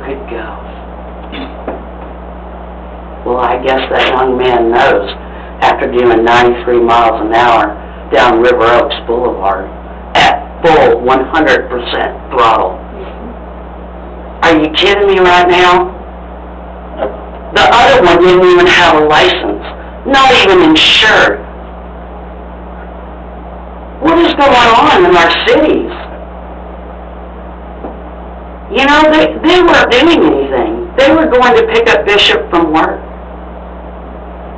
could go. Well, I guess that young man knows after doing 93 miles an hour down River Oaks Boulevard at full 100% throttle. Are you kidding me right now? The other one didn't even have a license, not even insured. What is going on in our cities? You know, they weren't doing anything. They were going to pick up Bishop from work.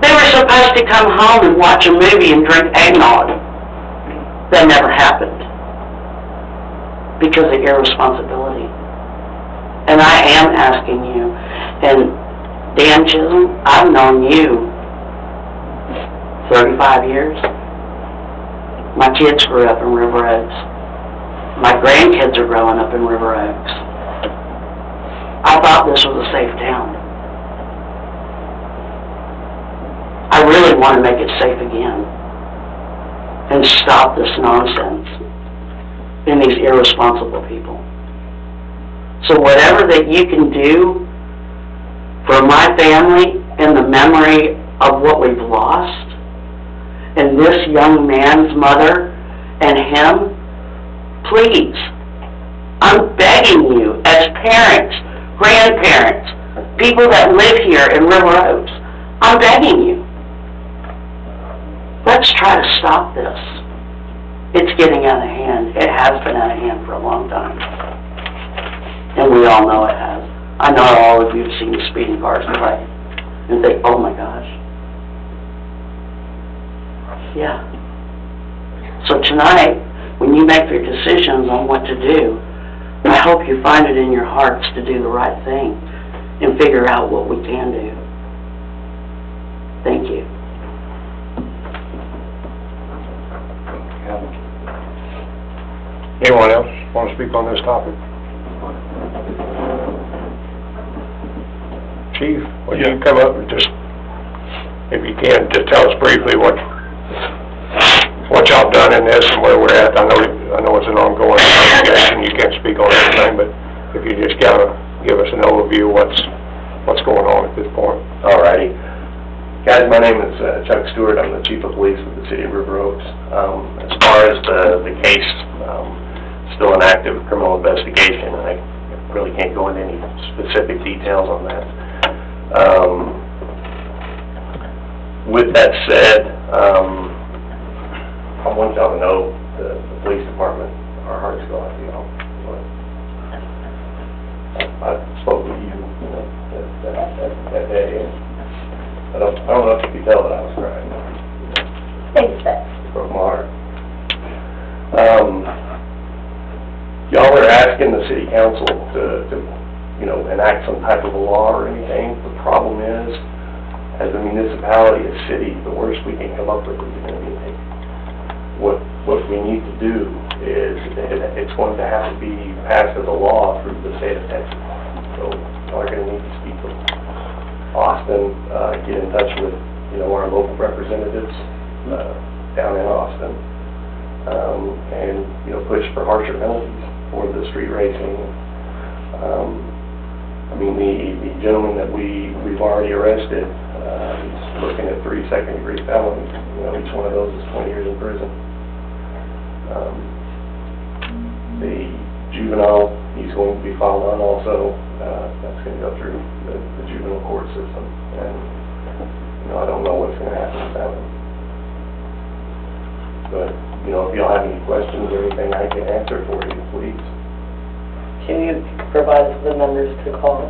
They were supposed to come home and watch a movie and drink eggnog. That never happened because of irresponsibility. And I am asking you, and Dan Chisholm, I've known you 35 years. My kids grew up in River Oaks. My grandkids are growing up in River Oaks. I thought this was a safe town. I really want to make it safe again and stop this nonsense and these irresponsible people. So whatever that you can do for my family and the memory of what we've lost, and this young man's mother and him, please, I'm begging you as parents, grandparents, people that live here in River Oaks, I'm begging you. Let's try to stop this. It's getting out of hand. It has been out of hand for a long time. And we all know it has. I know all of you have seen the speeding cars play and think, oh my gosh. Yeah. So tonight, when you make your decisions on what to do, I hope you find it in your hearts to do the right thing and figure out what we can do. Thank you. Anyone else want to speak on this topic? Chief, will you come up and just, if you can, just tell us briefly what y'all done in this and where we're at. I know it's an ongoing investigation. You can't speak on everything, but if you just gotta give us an overview of what's going on at this point. Alrighty. Guys, my name is ch02. I'm the Chief of Police of the City of River Oaks. As far as the case, still an active criminal investigation. I really can't go into any specific details on that. With that said, I want y'all to know the police department, our hearts go out to y'all. I spoke with you, that day, and I don't know if you could tell that I was crying. Thanks, Beth. It broke my heart. Y'all are asking the city council to enact some type of a law or anything. The problem is, as a municipality, a city, the worst we can come up with is anything. What we need to do is, it's going to have to be passed as a law through the state of Texas. So y'all are going to need to speak with Austin, get in touch with, our local representatives down in Austin, and, push for harsher penalties for the street racing. The gentleman that we've already arrested, he's looking at 3 second-degree felonies. Each one of those is 20 years in prison. The juvenile, he's going to be filed on also. That's going to go through the juvenile court system. And, I don't know what's going to happen with that one. But, if y'all have any questions or anything I can answer for you, please. Can you provide us the numbers to call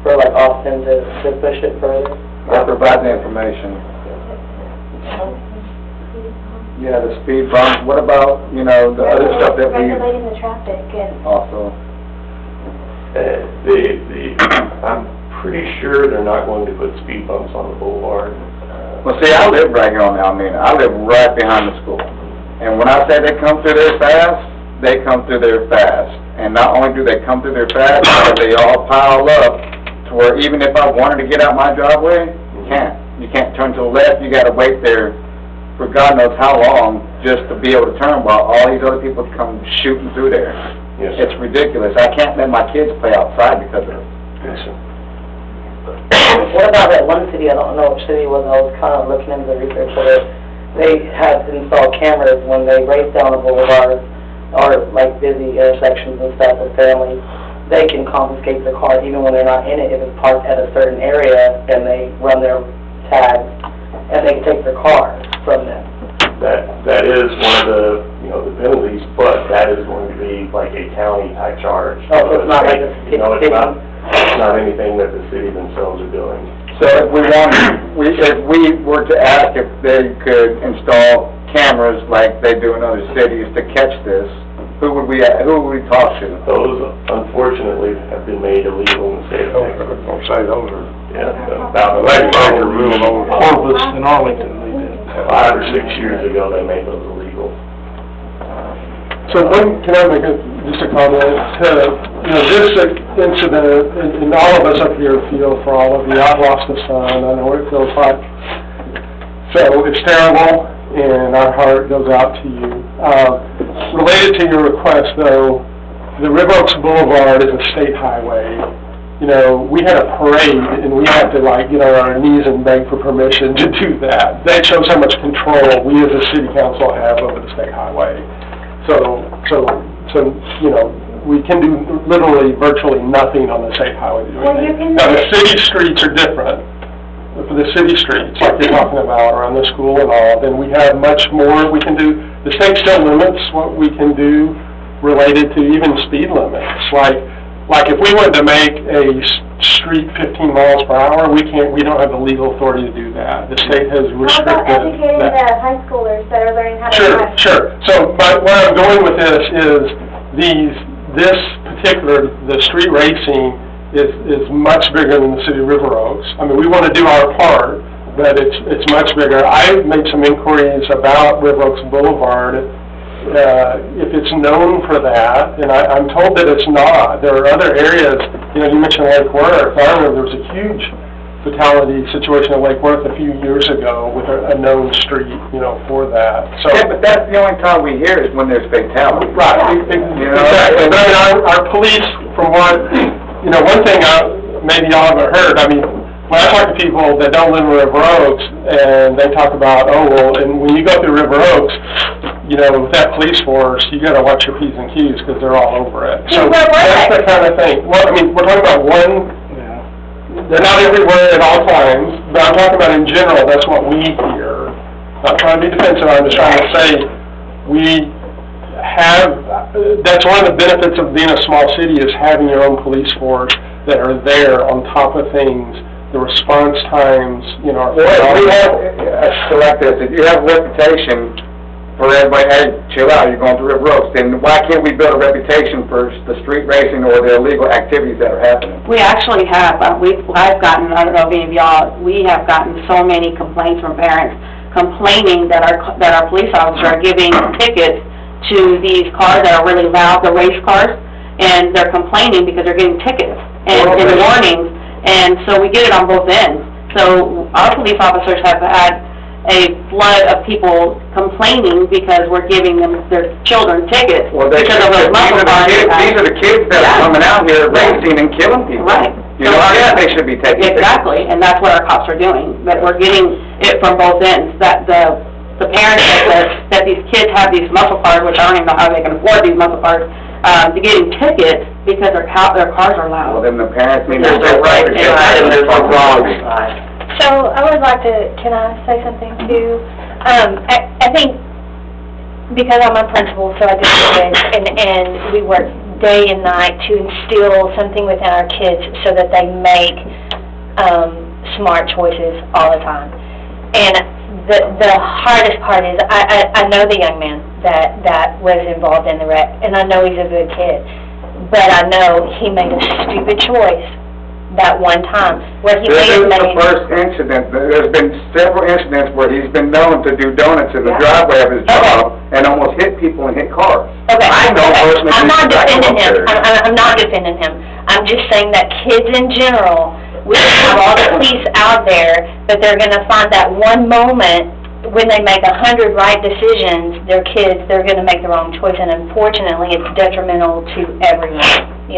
for Austin to push it further? I'll provide the information. Yeah, the speed bump. What about, the other stuff that we... Regulating the traffic and... Also. I'm pretty sure they're not going to put speed bumps on the boulevard. Well, see, I live right here on Almena. I live right behind the school. And when I say they come through there fast, they come through there fast. And not only do they come through there fast, but they all pile up to where even if I wanted to get out my driveway, you can't. You can't turn to the left. You got to wait there for God knows how long just to be able to turn while all these other people come shooting through there. Yes. It's ridiculous. I can't let my kids play outside because of it. What about that one city, I don't know which city it was, I was kind of looking into the research of it. They had installed cameras when they race down the boulevard or like busy intersections and stuff with families. They can confiscate the car even when they're not in it if it's parked at a certain area and they run their tags and they can take their car from them. That is one of the, the penalties, but that is going to be like a county type charge. Oh, so it's not like a It's not anything that the city themselves are doing. So if we were to ask if they could install cameras like they do in other cities to catch this, who would we talk to? Those, unfortunately, have been made illegal in the state of I was Texas. gonna say, those are, About legislature rule over. Corpus and Arlington, they did. 5 or 6 years ago, they made those illegal. So can I make just a comment? This incident, and all of us up here feel for all of you. I've lost a son, I know what it feels like. So it's terrible, and our heart goes out to you. Related to your request, though, the River Oaks Boulevard is a state highway. We had a parade, and we had to, get on our knees and beg for permission to do that. That shows how much control we as a city council have over the state highway. So, we can do literally virtually nothing on the state highway. Well, you can- Now, the city streets are different. For the city streets, like you're talking about, around the school and all, then we have much more we can do. The state still limits what we can do related to even speed limits. Like if we wanted to make a street 15 miles per hour, we don't have the legal authority to do that. The state has restricted that. How about educating the high schoolers that are learning how to drive? Sure. So, where I'm going with this is the street racing is much bigger than the city of River Oaks. I mean, we want to do our part, but it's much bigger. I've made some inquiries about River Oaks Boulevard, if it's known for that, and I'm told that it's not. There are other areas, you mentioned Lake Worth. I remember there was a huge fatality situation at Lake Worth a few years ago with a known street, for that. So, Yeah, but that's the only time we hear is when there's fatalities. right, exactly. But I mean, our police, from what, one thing maybe y'all haven't heard, I mean, when I talk to people that don't live in River Oaks, and they talk about, and when you go through River Oaks, with that police force, you gotta watch your P's and Q's, because they're all over it. So, that's the kind of thing. Well, I mean, we're talking about they're not everywhere at all times, but I'm talking about in general, that's what we hear. Not trying to be defensive, I'm just trying to say, that's one of the benefits of being a small city, is having your own police force that are there on top of things. The response times, are... Well, if we have, like this, if you have a reputation for everybody, hey, chill out, you're going to River Oaks, then why can't we build a reputation for the street racing or the illegal activities that are happening? We actually have, I've gotten, I don't know if any of y'all, we have gotten so many complaints from parents complaining that our police officers are giving tickets to these cars that are really loud, the race cars, and they're complaining because they're getting tickets and warnings, and so we get it on both ends. So our police officers have had a flood of people complaining because we're giving them, their children tickets because of those muscle cars. These are the kids that are coming out here racing and killing people. Right. They should be taken. Exactly, and that's what our cops are doing, but we're getting it from both ends, that the parents that these kids have these muscle cars, which I don't even know how they can afford these muscle cars, to getting tickets because their cars are loud. Well, then the parents need to... Right. So I would like to, can I say something too? I think, because I'm a principal, so I do this, and we work day and night to instill something within our kids so that they make smart choices all the time. And the hardest part is, I know the young man that was involved in the wreck, and I know he's a good kid, but I know he made a stupid choice that one time, where he This is the first incident. There's been several incidents where he's been known to do donuts in the driveway of his job and almost hit people and hit cars. Okay. I know personally. I'm not defending him. I'm not defending him. I'm just saying that kids in general, we have all the police out there, but they're going to find that one moment when they make 100 right decisions, their kids, they're going to make the wrong choice, and unfortunately, it's detrimental to everyone,